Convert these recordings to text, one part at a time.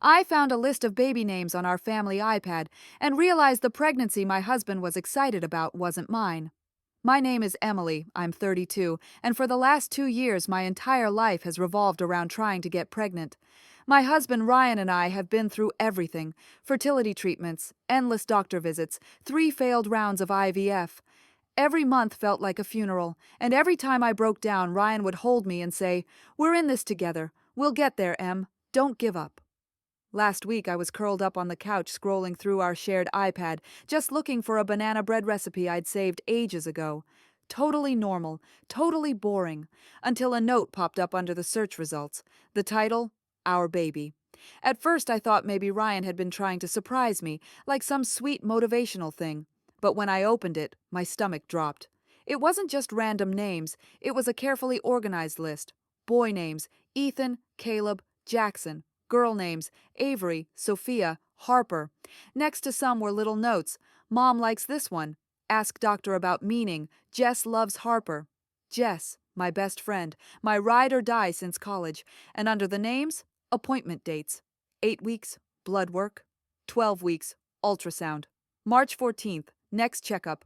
I found a list of baby names on our family iPad and realized the pregnancy my husband was excited about wasn't mine. My name is Emily, I'm 32, and for the last 2 years my entire life has revolved around trying to get pregnant. My husband Ryan and I have been through everything: fertility treatments, endless doctor visits, 3 failed rounds of IVF. Every month felt like a funeral, and every time I broke down, Ryan would hold me and say, "We're in this together. We'll get there, Em. Don't give up." Last week I was curled up on the couch scrolling through our shared iPad, just looking for a banana bread recipe I'd saved ages ago. Totally normal, totally boring, until a note popped up under the search results. The title, Our Baby. At first I thought maybe Ryan had been trying to surprise me, like some sweet motivational thing. But when I opened it, my stomach dropped. It wasn't just random names, it was a carefully organized list. Boy names: Ethan, Caleb, Jackson. Girl names: Avery, Sophia, Harper. Next to some were little notes. Mom likes this one. Ask doctor about meaning. Jess loves Harper. Jess, my best friend, my ride or die since college. And under the names, appointment dates. 8 weeks, blood work. 12 weeks, ultrasound. March 14th, next checkup.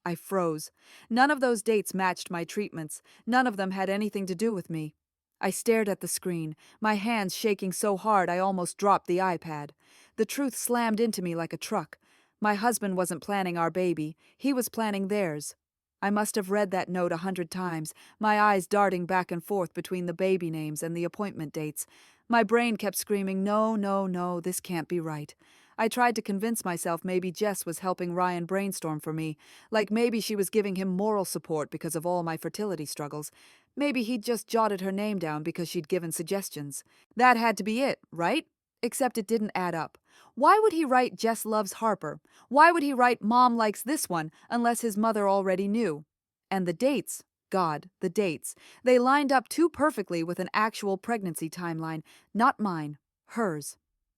I froze. None of those dates matched my treatments. None of them had anything to do with me. I stared at the screen, my hands shaking so hard I almost dropped the iPad. The truth slammed into me like a truck. My husband wasn't planning our baby, he was planning theirs. I must have read that note 100 times, my eyes darting back and forth between the baby names and the appointment dates. My brain kept screaming, "No, no, no, this can't be right." I tried to convince myself maybe Jess was helping Ryan brainstorm for me, like maybe she was giving him moral support because of all my fertility struggles. Maybe he'd just jotted her name down because she'd given suggestions. That had to be it, right? Except it didn't add up. Why would he write Jess loves Harper? Why would he write Mom likes this one unless his mother already knew? And the dates, God, the dates. They lined up too perfectly with an actual pregnancy timeline. Not mine, hers.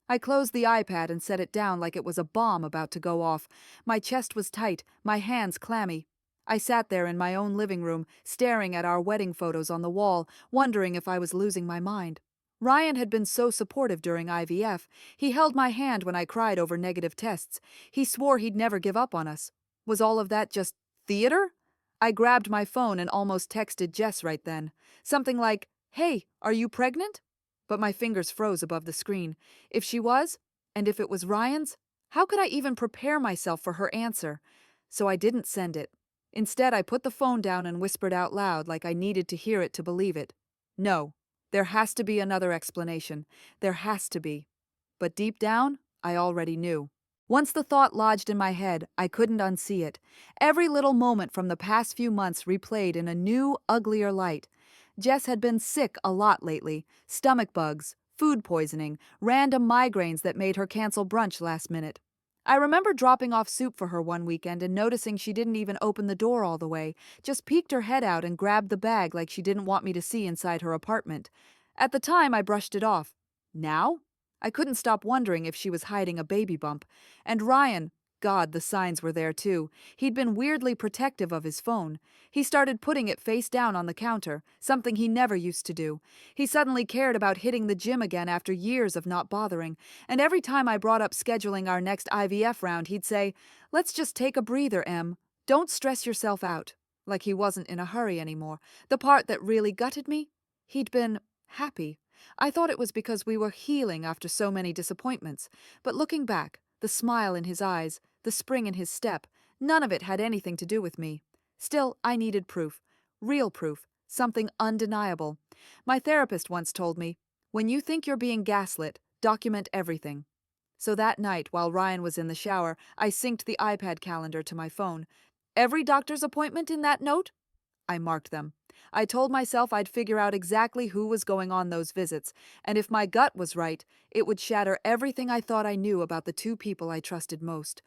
I closed the iPad and set it down like it was a bomb about to go off. My chest was tight, my hands clammy. I sat there in my own living room, staring at our wedding photos on the wall, wondering if I was losing my mind. Ryan had been so supportive during IVF. He held my hand when I cried over negative tests. He swore he'd never give up on us. Was all of that just theater? I grabbed my phone and almost texted Jess right then. Something like, "Hey, are you pregnant?" But my fingers froze above the screen. If she was, and if it was Ryan's, how could I even prepare myself for her answer? So I didn't send it. Instead, I put the phone down and whispered out loud like I needed to hear it to believe it. No, there has to be another explanation. There has to be. But deep down, I already knew. Once the thought lodged in my head, I couldn't unsee it. Every little moment from the past few months replayed in a new, uglier light. Jess had been sick a lot lately. Stomach bugs, food poisoning, random migraines that made her cancel brunch last minute. I remember dropping off soup for her one weekend and noticing she didn't even open the door all the way, just peeked her head out and grabbed the bag like she didn't want me to see inside her apartment. At the time, I brushed it off. Now? I couldn't stop wondering if she was hiding a baby bump. And Ryan, God, the signs were there too. He'd been weirdly protective of his phone. He started putting it face down on the counter, something he never used to do. He suddenly cared about hitting the gym again after years of not bothering. And every time I brought up scheduling our next IVF round, he'd say, "Let's just take a breather, Em. Don't stress yourself out." Like he wasn't in a hurry anymore. The part that really gutted me? He'd been happy. I thought it was because we were healing after so many disappointments. But looking back, the smile in his eyes, the spring in his step, none of it had anything to do with me. Still, I needed proof. Real proof. Something undeniable. My therapist once told me, "When you think you're being gaslit, document everything." So that night, while Ryan was in the shower, I synced the iPad calendar to my phone. Every doctor's appointment in that note? I marked them. I told myself I'd figure out exactly who was going on those visits, and if my gut was right, it would shatter everything I thought I knew about the two people I trusted most.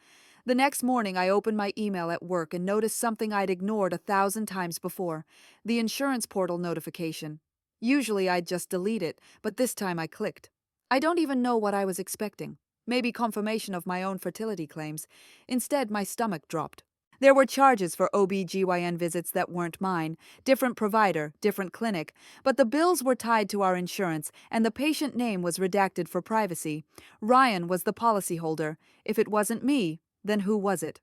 The next morning, I opened my email at work and noticed something I'd ignored 1,000 times before: the insurance portal notification. Usually I'd just delete it, but this time I clicked. I don't even know what I was expecting. Maybe confirmation of my own fertility claims. Instead, my stomach dropped. There were charges for OB/GYN visits that weren't mine, different provider, different clinic, but the bills were tied to our insurance and the patient name was redacted for privacy. Ryan was the policyholder. If it wasn't me, then who was it?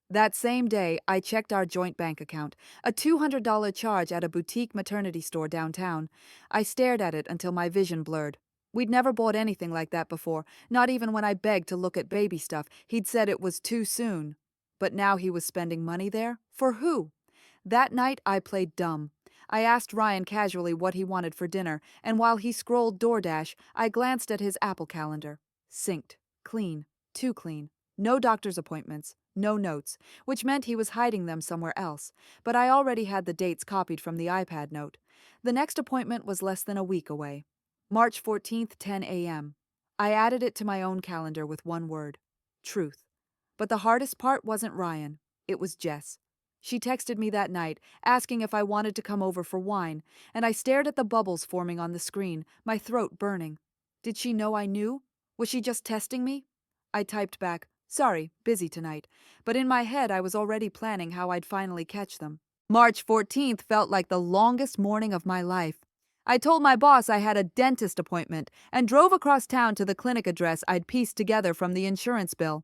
That same day, I checked our joint bank account, a $200 charge at a boutique maternity store downtown. I stared at it until my vision blurred. We'd never bought anything like that before, not even when I begged to look at baby stuff. He'd said it was too soon. But now he was spending money there? For who? That night, I played dumb. I asked Ryan casually what he wanted for dinner, and while he scrolled DoorDash, I glanced at his Apple calendar. Synced. Clean. Too clean. No doctor's appointments. No notes, which meant he was hiding them somewhere else. But I already had the dates copied from the iPad note. The next appointment was less than a week away. March 14th, 10 a.m. I added it to my own calendar with one word. Truth. But the hardest part wasn't Ryan. It was Jess. She texted me that night, asking if I wanted to come over for wine, and I stared at the bubbles forming on the screen, my throat burning. Did she know I knew? Was she just testing me? I typed back, sorry, busy tonight, but in my head I was already planning how I'd finally catch them. March 14th felt like the longest morning of my life. I told my boss I had a dentist appointment and drove across town to the clinic address I'd pieced together from the insurance bill.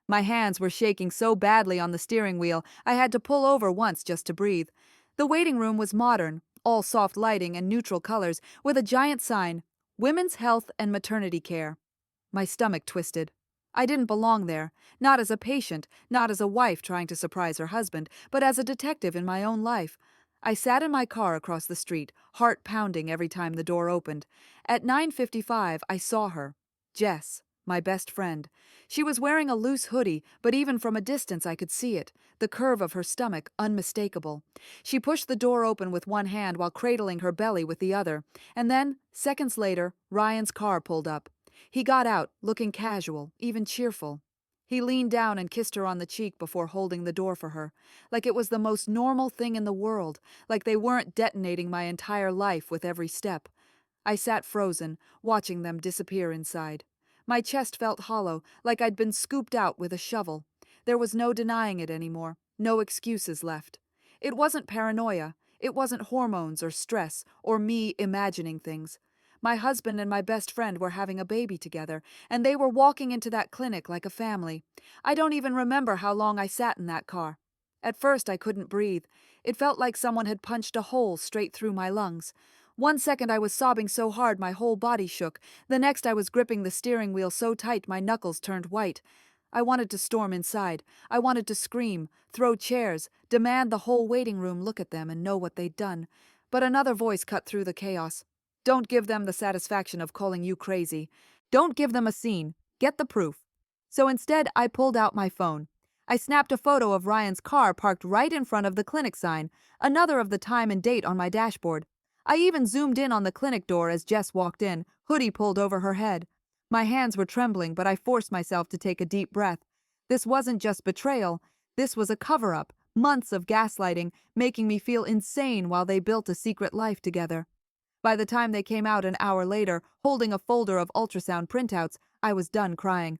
My hands were shaking so badly on the steering wheel, I had to pull over once just to breathe. The waiting room was modern, all soft lighting and neutral colors, with a giant sign, Women's Health and Maternity Care. My stomach twisted. I didn't belong there, not as a patient, not as a wife trying to surprise her husband, but as a detective in my own life. I sat in my car across the street, heart pounding every time the door opened. At 9:55, I saw her. Jess, my best friend. She was wearing a loose hoodie, but even from a distance I could see it, the curve of her stomach unmistakable. She pushed the door open with one hand while cradling her belly with the other, and then, seconds later, Ryan's car pulled up. He got out, looking casual, even cheerful. He leaned down and kissed her on the cheek before holding the door for her, like it was the most normal thing in the world, like they weren't detonating my entire life with every step. I sat frozen, watching them disappear inside. My chest felt hollow, like I'd been scooped out with a shovel. There was no denying it anymore, no excuses left. It wasn't paranoia, it wasn't hormones or stress, or me imagining things. My husband and my best friend were having a baby together, and they were walking into that clinic like a family. I don't even remember how long I sat in that car. At first I couldn't breathe. It felt like someone had punched a hole straight through my lungs. One second I was sobbing so hard my whole body shook. The next I was gripping the steering wheel so tight my knuckles turned white. I wanted to storm inside. I wanted to scream, throw chairs, demand the whole waiting room look at them and know what they'd done. But another voice cut through the chaos. Don't give them the satisfaction of calling you crazy. Don't give them a scene. Get the proof. So instead, I pulled out my phone. I snapped a photo of Ryan's car parked right in front of the clinic sign, another of the time and date on my dashboard. I even zoomed in on the clinic door as Jess walked in, hoodie pulled over her head. My hands were trembling, but I forced myself to take a deep breath. This wasn't just betrayal. This was a cover-up, months of gaslighting, making me feel insane while they built a secret life together. By the time they came out an hour later, holding a folder of ultrasound printouts, I was done crying.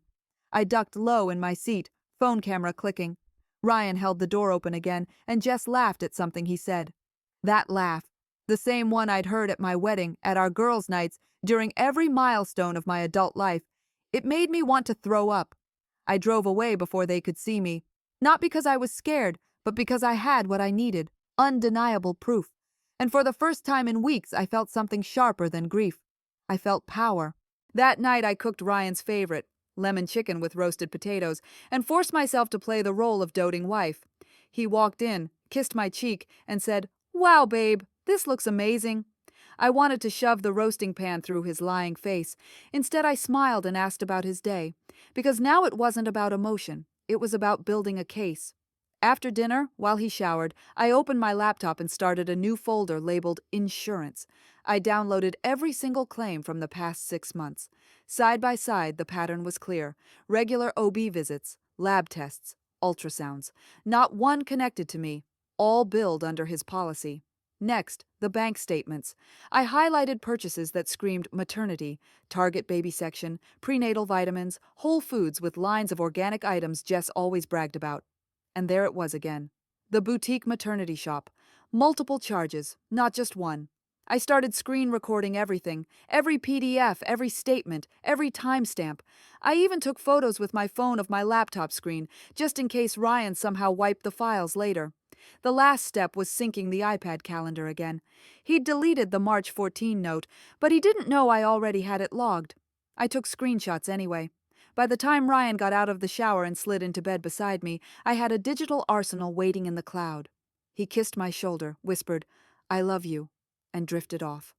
I ducked low in my seat, phone camera clicking. Ryan held the door open again, and Jess laughed at something he said. That laugh, the same one I'd heard at my wedding, at our girls' nights, during every milestone of my adult life, it made me want to throw up. I drove away before they could see me, not because I was scared, but because I had what I needed, undeniable proof. And for the first time in weeks, I felt something sharper than grief. I felt power. That night, I cooked Ryan's favorite, lemon chicken with roasted potatoes, and forced myself to play the role of doting wife. He walked in, kissed my cheek, and said, "Wow, babe, this looks amazing." I wanted to shove the roasting pan through his lying face. Instead, I smiled and asked about his day, because now it wasn't about emotion. It was about building a case. After dinner, while he showered, I opened my laptop and started a new folder labeled Insurance. I downloaded every single claim from the past 6 months. Side by side, the pattern was clear. Regular OB visits, lab tests, ultrasounds. Not one connected to me, all billed under his policy. Next, the bank statements. I highlighted purchases that screamed maternity, Target baby section, prenatal vitamins, Whole Foods with lines of organic items Jess always bragged about. And there it was again. The boutique maternity shop. Multiple charges, not just one. I started screen recording everything, every PDF, every statement, every timestamp. I even took photos with my phone of my laptop screen, just in case Ryan somehow wiped the files later. The last step was syncing the iPad calendar again. He'd deleted the March 14 note, but he didn't know I already had it logged. I took screenshots anyway. By the time Ryan got out of the shower and slid into bed beside me, I had a digital arsenal waiting in the cloud. He kissed my shoulder, whispered, "I love you," and drifted off.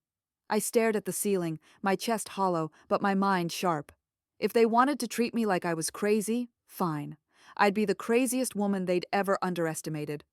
I stared at the ceiling, my chest hollow, but my mind sharp. If they wanted to treat me like I was crazy, fine. I'd be the craziest woman they'd ever underestimated.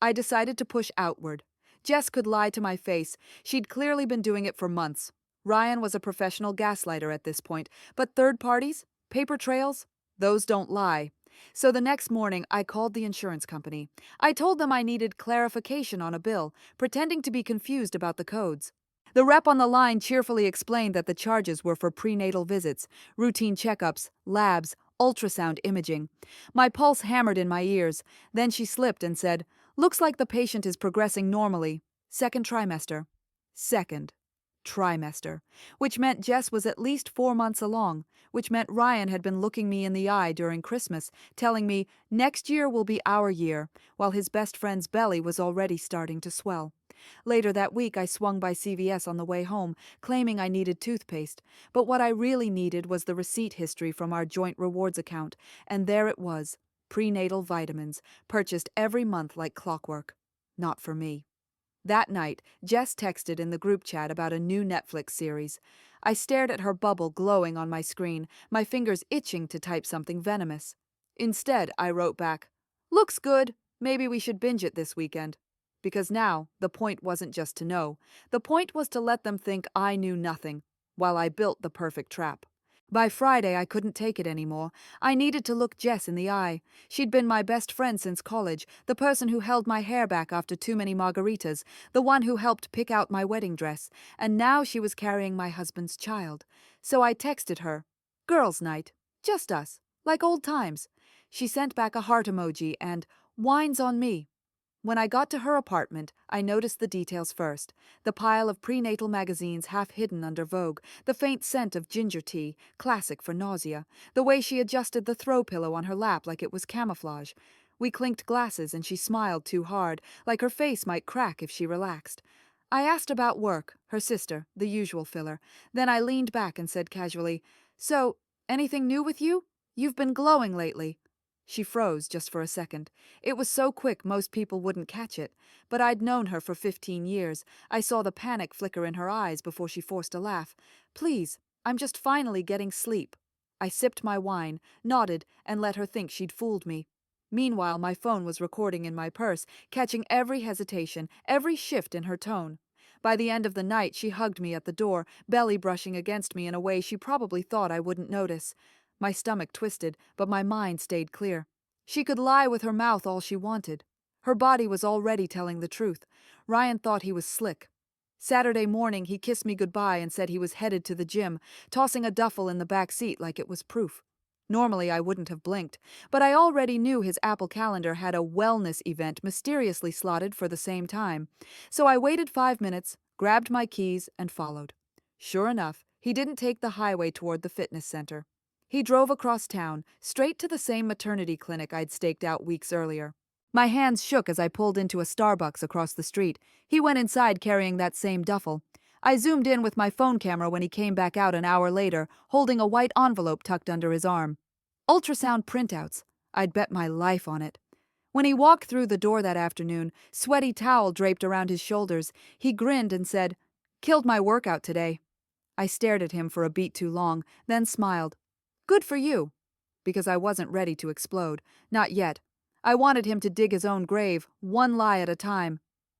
I decided to push outward. Jess could lie to my face. She'd clearly been doing it for months. Ryan was a professional gaslighter at this point, but third parties? Paper trails? Those don't lie. So the next morning, I called the insurance company. I told them I needed clarification on a bill, pretending to be confused about the codes. The rep on the line cheerfully explained that the charges were for prenatal visits, routine checkups, labs, ultrasound imaging. My pulse hammered in my ears. Then she slipped and said, "Looks like the patient is progressing normally. Second trimester." Second trimester. Which meant Jess was at least 4 months along. Which meant Ryan had been looking me in the eye during Christmas, telling me next year will be our year, while his best friend's belly was already starting to swell. Later that week, I swung by CVS on the way home, claiming I needed toothpaste. But what I really needed was the receipt history from our joint rewards account, and there it was. Prenatal vitamins, purchased every month like clockwork. Not for me. That night, Jess texted in the group chat about a new Netflix series. I stared at her bubble glowing on my screen, my fingers itching to type something venomous. Instead, I wrote back, "Looks good. Maybe we should binge it this weekend." Because now, the point wasn't just to know. The point was to let them think I knew nothing, while I built the perfect trap. By Friday, I couldn't take it anymore. I needed to look Jess in the eye. She'd been my best friend since college, the person who held my hair back after too many margaritas, the one who helped pick out my wedding dress, and now she was carrying my husband's child. So I texted her, "Girls' night. Just us. Like old times." She sent back a heart emoji and, "Wine's on me." When I got to her apartment, I noticed the details first. The pile of prenatal magazines half hidden under Vogue, the faint scent of ginger tea, classic for nausea, the way she adjusted the throw pillow on her lap like it was camouflage. We clinked glasses and she smiled too hard, like her face might crack if she relaxed. I asked about work, her sister, the usual filler. Then I leaned back and said casually, "So, anything new with you? You've been glowing lately." She froze just for a second. It was so quick most people wouldn't catch it, but I'd known her for 15 years. I saw the panic flicker in her eyes before she forced a laugh. "Please, I'm just finally getting sleep." I sipped my wine, nodded, and let her think she'd fooled me. Meanwhile, my phone was recording in my purse, catching every hesitation, every shift in her tone. By the end of the night, she hugged me at the door, belly brushing against me in a way she probably thought I wouldn't notice. My stomach twisted, but my mind stayed clear. She could lie with her mouth all she wanted. Her body was already telling the truth. Ryan thought he was slick. Saturday morning, he kissed me goodbye and said he was headed to the gym, tossing a duffel in the back seat like it was proof. Normally, I wouldn't have blinked, but I already knew his Apple Calendar had a wellness event mysteriously slotted for the same time. So I waited 5 minutes, grabbed my keys, and followed. Sure enough, he didn't take the highway toward the fitness center. He drove across town, straight to the same maternity clinic I'd staked out weeks earlier. My hands shook as I pulled into a Starbucks across the street. He went inside carrying that same duffel. I zoomed in with my phone camera when he came back out an hour later, holding a white envelope tucked under his arm. Ultrasound printouts. I'd bet my life on it. When he walked through the door that afternoon, sweaty towel draped around his shoulders, he grinned and said, "Killed my workout today." I stared at him for a beat too long, then smiled. "Good for you." Because I wasn't ready to explode. Not yet. I wanted him to dig his own grave, one lie at a time.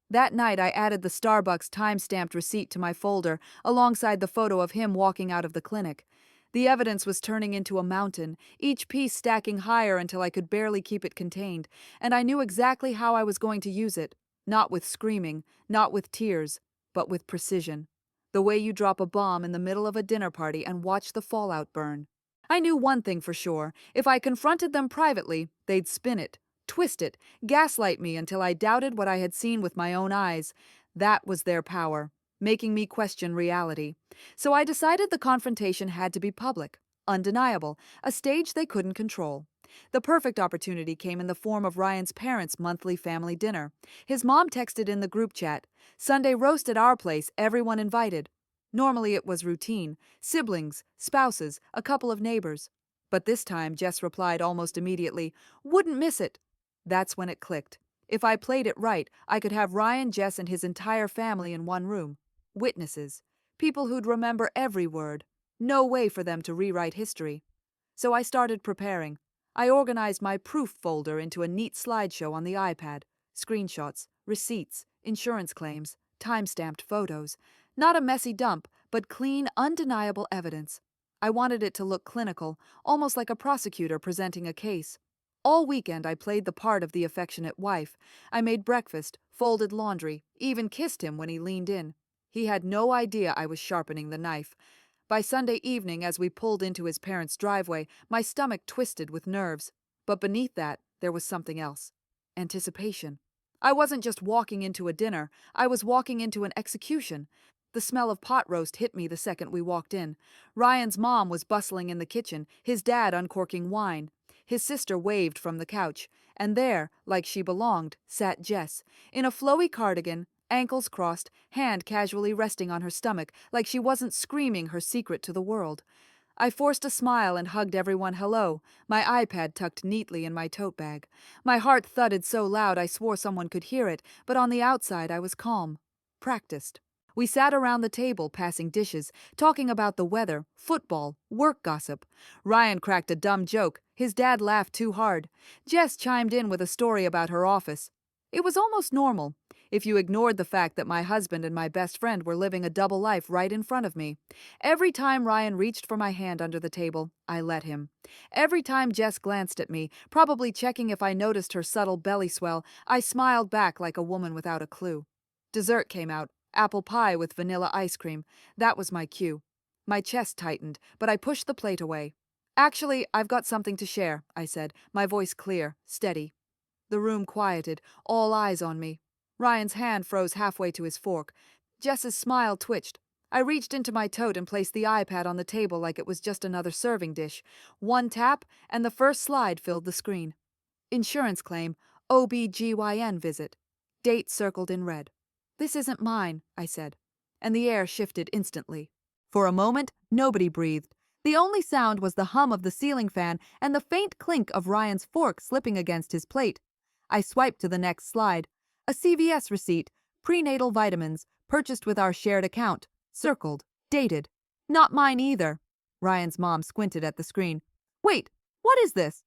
That night I added the Starbucks time-stamped receipt to my folder, alongside the photo of him walking out of the clinic. The evidence was turning into a mountain, each piece stacking higher until I could barely keep it contained, and I knew exactly how I was going to use it. Not with screaming, not with tears, but with precision. The way you drop a bomb in the middle of a dinner party and watch the fallout burn. I knew one thing for sure. If I confronted them privately, they'd spin it, twist it, gaslight me until I doubted what I had seen with my own eyes. That was their power, making me question reality. So I decided the confrontation had to be public, undeniable, a stage they couldn't control. The perfect opportunity came in the form of Ryan's parents' monthly family dinner. His mom texted in the group chat, "Sunday roast at our place, everyone invited." Normally it was routine, siblings, spouses, a couple of neighbors. But this time Jess replied almost immediately, "Wouldn't miss it." That's when it clicked. If I played it right, I could have Ryan, Jess, and his entire family in one room. Witnesses. People who'd remember every word. No way for them to rewrite history. So I started preparing. I organized my proof folder into a neat slideshow on the iPad. Screenshots, receipts, insurance claims, time-stamped photos. Not a messy dump, but clean, undeniable evidence. I wanted it to look clinical, almost like a prosecutor presenting a case. All weekend I played the part of the affectionate wife. I made breakfast, folded laundry, even kissed him when he leaned in. He had no idea I was sharpening the knife. By Sunday evening, as we pulled into his parents' driveway, my stomach twisted with nerves. But beneath that, there was something else. Anticipation. I wasn't just walking into a dinner, I was walking into an execution. The smell of pot roast hit me the second we walked in. Ryan's mom was bustling in the kitchen, his dad uncorking wine. His sister waved from the couch, and there, like she belonged, sat Jess, in a flowy cardigan, ankles crossed, hand casually resting on her stomach like she wasn't screaming her secret to the world. I forced a smile and hugged everyone hello, my iPad tucked neatly in my tote bag. My heart thudded so loud I swore someone could hear it, but on the outside I was calm. Practiced. We sat around the table, passing dishes, talking about the weather, football, work gossip. Ryan cracked a dumb joke. His dad laughed too hard. Jess chimed in with a story about her office. It was almost normal, if you ignored the fact that my husband and my best friend were living a double life right in front of me. Every time Ryan reached for my hand under the table, I let him. Every time Jess glanced at me, probably checking if I noticed her subtle belly swell, I smiled back like a woman without a clue. Dessert came out. Apple pie with vanilla ice cream. That was my cue. My chest tightened, but I pushed the plate away. "Actually, I've got something to share," I said, my voice clear, steady. The room quieted, all eyes on me. Ryan's hand froze halfway to his fork. Jess's smile twitched. I reached into my tote and placed the iPad on the table like it was just another serving dish. One tap, and the first slide filled the screen. Insurance claim, OB/GYN visit. Date circled in red. "This isn't mine," I said, and the air shifted instantly. For a moment, nobody breathed. The only sound was the hum of the ceiling fan and the faint clink of Ryan's fork slipping against his plate. I swiped to the next slide. A CVS receipt, prenatal vitamins, purchased with our shared account, circled, dated. Not mine either. Ryan's mom squinted at the screen. "Wait, what is this?"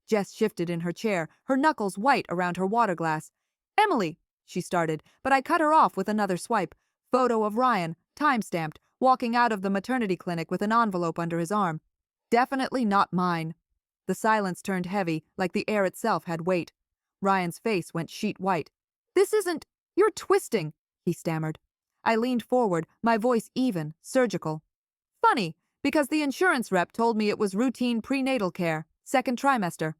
Jess shifted in her chair, her knuckles white around her water glass. "Emily," she started, but I cut her off with another swipe. Photo of Ryan, time-stamped, walking out of the maternity clinic with an envelope under his arm. Definitely not mine. The silence turned heavy, like the air itself had weight. Ryan's face went sheet white. "This isn't... You're twisting," he stammered. I leaned forward, my voice even, surgical. "Funny, because the insurance rep told me it was routine prenatal care, second trimester."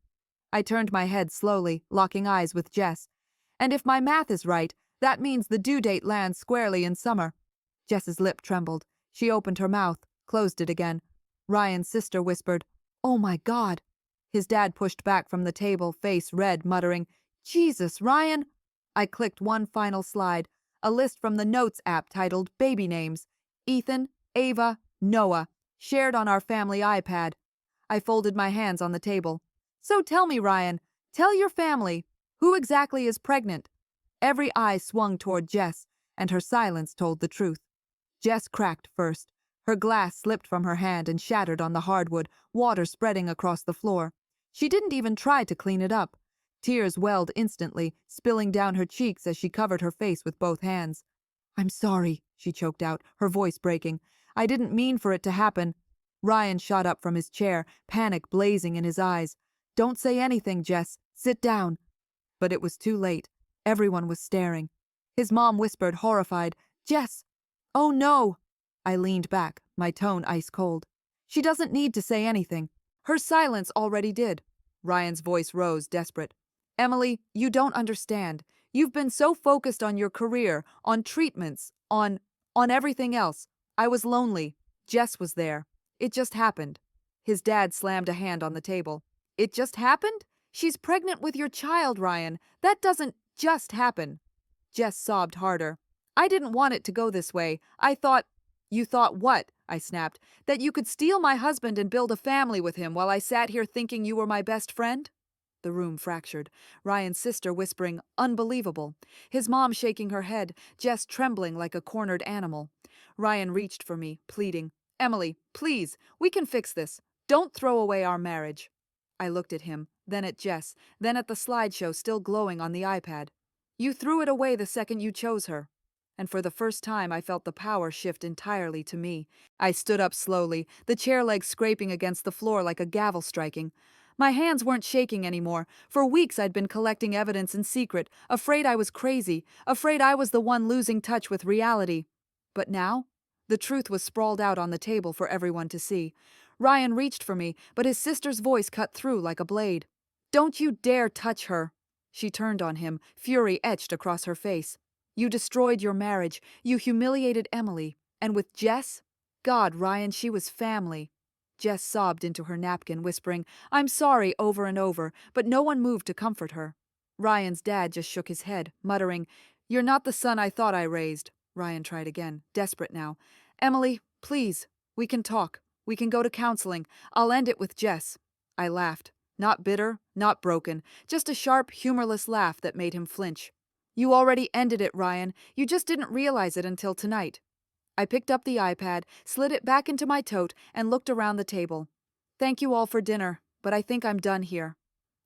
I turned my head slowly, locking eyes with Jess. "And if my math is right, that means the due date lands squarely in summer." Jess's lip trembled. She opened her mouth, closed it again. Ryan's sister whispered, "Oh my God." His dad pushed back from the table, face red, muttering, "Jesus, Ryan." I clicked one final slide, a list from the Notes app titled Baby Names. Ethan, Ava, Noah, shared on our family iPad. I folded my hands on the table. "So tell me, Ryan, tell your family, who exactly is pregnant?" Every eye swung toward Jess, and her silence told the truth. Jess cracked first. Her glass slipped from her hand and shattered on the hardwood, water spreading across the floor. She didn't even try to clean it up. Tears welled instantly, spilling down her cheeks as she covered her face with both hands. "I'm sorry," she choked out, her voice breaking. "I didn't mean for it to happen." Ryan shot up from his chair, panic blazing in his eyes. "Don't say anything, Jess. Sit down." But it was too late. Everyone was staring. His mom whispered, horrified, "Jess!" "Oh no!" I leaned back, my tone ice cold. "She doesn't need to say anything. Her silence already did." Ryan's voice rose, desperate. Emily, you don't understand. You've been so focused on your career, on treatments, on everything else. I was lonely. Jess was there. It just happened. His dad slammed a hand on the table. It just happened? She's pregnant with your child, Ryan. That doesn't just happen. Jess sobbed harder. I didn't want it to go this way. I thought. You thought what? I snapped. That you could steal my husband and build a family with him while I sat here thinking you were my best friend? The room fractured. Ryan's sister whispering, "Unbelievable." His mom shaking her head, Jess trembling like a cornered animal. Ryan reached for me, pleading, "Emily, please, we can fix this. Don't throw away our marriage." I looked at him, then at Jess, then at the slideshow still glowing on the iPad. You threw it away the second you chose her. And for the first time, I felt the power shift entirely to me. I stood up slowly, the chair legs scraping against the floor like a gavel striking. My hands weren't shaking anymore. For weeks I'd been collecting evidence in secret, afraid I was crazy, afraid I was the one losing touch with reality. But now, the truth was sprawled out on the table for everyone to see. Ryan reached for me, but his sister's voice cut through like a blade. "Don't you dare touch her!" She turned on him, fury etched across her face. "You destroyed your marriage. You humiliated Emily. And with Jess? God, Ryan, she was family." Jess sobbed into her napkin, whispering, "I'm sorry," over and over, but no one moved to comfort her. Ryan's dad just shook his head, muttering, "You're not the son I thought I raised." Ryan tried again, desperate now. "Emily, please, we can talk. We can go to counseling. I'll end it with Jess." I laughed. Not bitter, not broken, just a sharp, humorless laugh that made him flinch. "You already ended it, Ryan. You just didn't realize it until tonight." I picked up the iPad, slid it back into my tote, and looked around the table. "Thank you all for dinner, but I think I'm done here."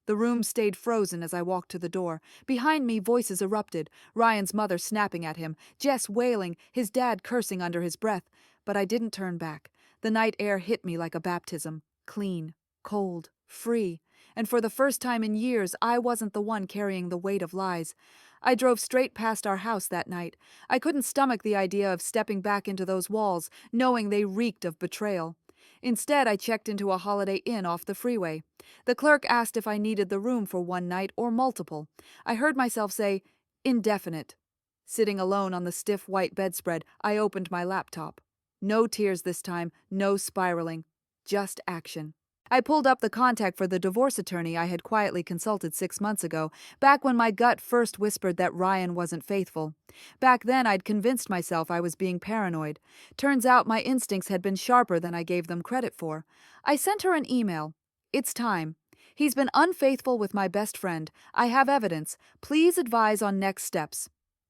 The room stayed frozen as I walked to the door. Behind me, voices erupted, Ryan's mother snapping at him, Jess wailing, his dad cursing under his breath. But I didn't turn back. The night air hit me like a baptism. Clean, cold, free. And for the first time in years, I wasn't the one carrying the weight of lies. I drove straight past our house that night. I couldn't stomach the idea of stepping back into those walls, knowing they reeked of betrayal. Instead, I checked into a Holiday Inn off the freeway. The clerk asked if I needed the room for one night or multiple. I heard myself say, "Indefinite." Sitting alone on the stiff white bedspread, I opened my laptop. No tears this time, no spiraling. Just action. I pulled up the contact for the divorce attorney I had quietly consulted 6 months ago, back when my gut first whispered that Ryan wasn't faithful. Back then, I'd convinced myself I was being paranoid. Turns out my instincts had been sharper than I gave them credit for. I sent her an email. "It's time. He's been unfaithful with my best friend. I have evidence. Please advise on next steps."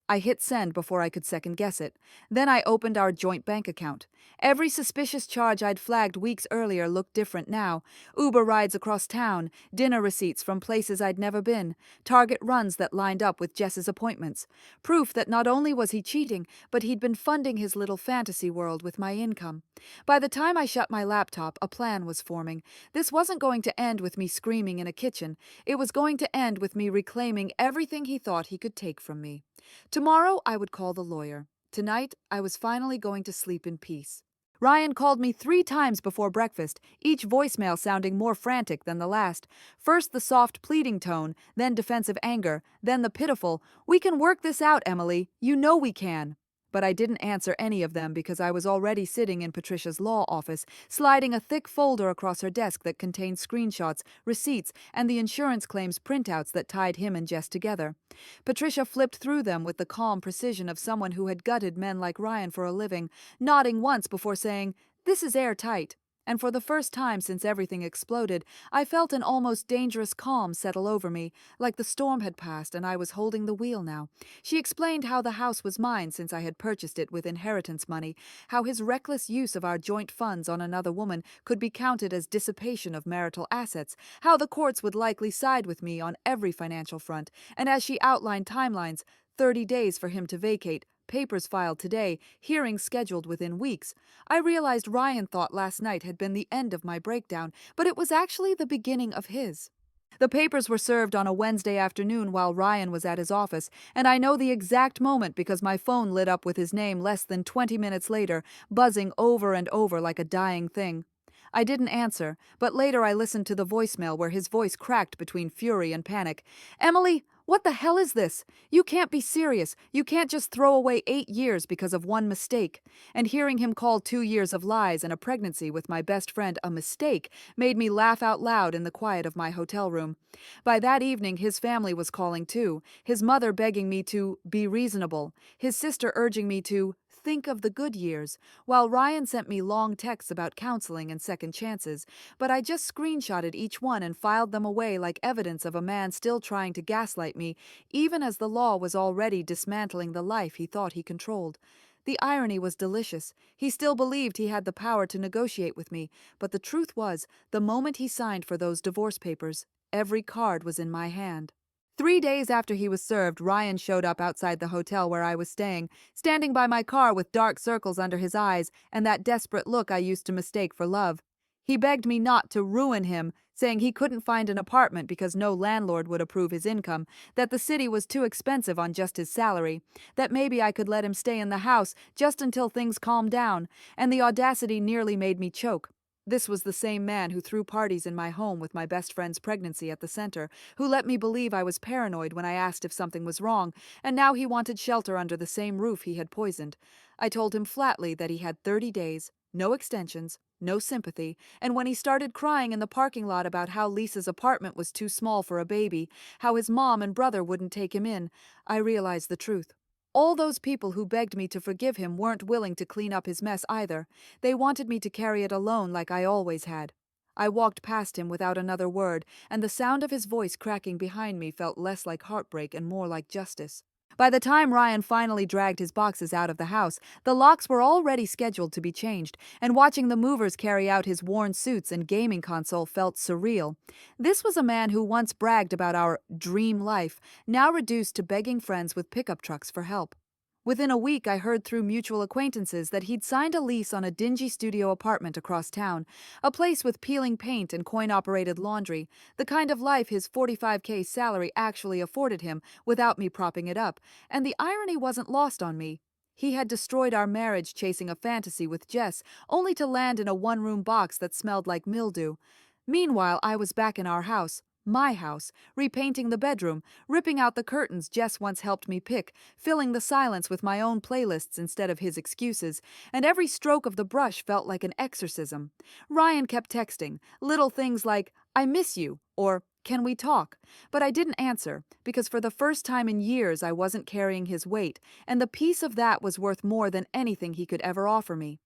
I hit send before I could second guess it. Then I opened our joint bank account. Every suspicious charge I'd flagged weeks earlier looked different now. Uber rides across town, dinner receipts from places I'd never been, Target runs that lined up with Jess's appointments. Proof that not only was he cheating, but he'd been funding his little fantasy world with my income. By the time I shut my laptop, a plan was forming. This wasn't going to end with me screaming in a kitchen. It was going to end with me reclaiming everything he thought he could take from me. Tomorrow, I would call the lawyer. Tonight, I was finally going to sleep in peace. Ryan called me 3 times before breakfast, each voicemail sounding more frantic than the last. First the soft pleading tone, then defensive anger, then the pitiful, "We can work this out, Emily. You know we can." But I didn't answer any of them because I was already sitting in Patricia's law office, sliding a thick folder across her desk that contained screenshots, receipts, and the insurance claims printouts that tied him and Jess together. Patricia flipped through them with the calm precision of someone who had gutted men like Ryan for a living, nodding once before saying, "This is airtight." And for the first time since everything exploded, I felt an almost dangerous calm settle over me, like the storm had passed and I was holding the wheel now. She explained how the house was mine since I had purchased it with inheritance money, how his reckless use of our joint funds on another woman could be counted as dissipation of marital assets, how the courts would likely side with me on every financial front, and as she outlined timelines, 30 days for him to vacate, papers filed today, hearings scheduled within weeks, I realized Ryan thought last night had been the end of my breakdown, but it was actually the beginning of his. The papers were served on a Wednesday afternoon while Ryan was at his office, and I know the exact moment because my phone lit up with his name less than 20 minutes later, buzzing over and over like a dying thing. I didn't answer, but later I listened to the voicemail where his voice cracked between fury and panic. Emily, what the hell is this? You can't be serious. You can't just throw away 8 years because of one mistake. And hearing him call 2 years of lies and a pregnancy with my best friend a mistake made me laugh out loud in the quiet of my hotel room. By that evening, his family was calling too, his mother begging me to be reasonable, his sister urging me to think of the good years, while Ryan sent me long texts about counseling and second chances, but I just screenshotted each one and filed them away like evidence of a man still trying to gaslight me, even as the law was already dismantling the life he thought he controlled. The irony was delicious. He still believed he had the power to negotiate with me, but the truth was, the moment he signed for those divorce papers, every card was in my hand. 3 days after he was served, Ryan showed up outside the hotel where I was staying, standing by my car with dark circles under his eyes and that desperate look I used to mistake for love. He begged me not to ruin him, saying he couldn't find an apartment because no landlord would approve his income, that the city was too expensive on just his salary, that maybe I could let him stay in the house just until things calmed down, and the audacity nearly made me choke. This was the same man who threw parties in my home with my best friend's pregnancy at the center, who let me believe I was paranoid when I asked if something was wrong, and now he wanted shelter under the same roof he had poisoned. I told him flatly that he had 30 days, no extensions, no sympathy, and when he started crying in the parking lot about how Lisa's apartment was too small for a baby, how his mom and brother wouldn't take him in, I realized the truth. All those people who begged me to forgive him weren't willing to clean up his mess either. They wanted me to carry it alone like I always had. I walked past him without another word, and the sound of his voice cracking behind me felt less like heartbreak and more like justice. By the time Ryan finally dragged his boxes out of the house, the locks were already scheduled to be changed, and watching the movers carry out his worn suits and gaming console felt surreal. This was a man who once bragged about our dream life, now reduced to begging friends with pickup trucks for help. Within a week, I heard through mutual acquaintances that he'd signed a lease on a dingy studio apartment across town, a place with peeling paint and coin-operated laundry, the kind of life his 45K salary actually afforded him without me propping it up, and the irony wasn't lost on me. He had destroyed our marriage chasing a fantasy with Jess, only to land in a one-room box that smelled like mildew. Meanwhile, I was back in our house, my house, repainting the bedroom, ripping out the curtains Jess once helped me pick, filling the silence with my own playlists instead of his excuses, and every stroke of the brush felt like an exorcism. Ryan kept texting, little things like, "I miss you," or "Can we talk?" But I didn't answer, because for the first time in years I wasn't carrying his weight, and the peace of that was worth more than anything he could ever offer me.